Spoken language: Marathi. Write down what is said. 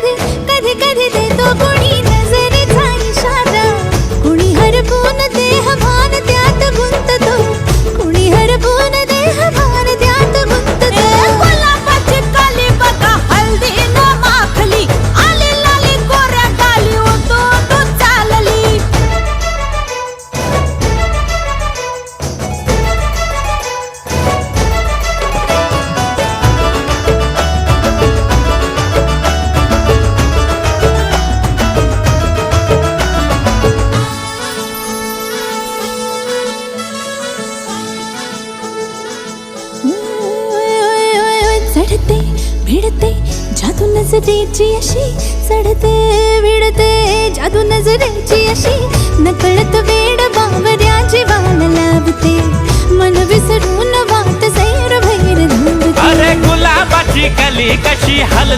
मध्ये कधी कधी देतो कोणी नजरेचा इशारा, कोणी हरपून देह भान त्यात गुंततो, कोणी हरपून देह भान त्यात गुंततो. गुलाबाची काली बघा हल्दी न माखली, आली लाली गोऱ्या गाली होतो तो चालली. चढते भिडते जादू नजरेची अशी, चढते भिडते जादू नजरेची अशी, नकळत वेड बावऱ्या जीवाला लाभते, मन विसरून वाट सैर भैर धुवते. अरे गुलाबाची कली कशी हल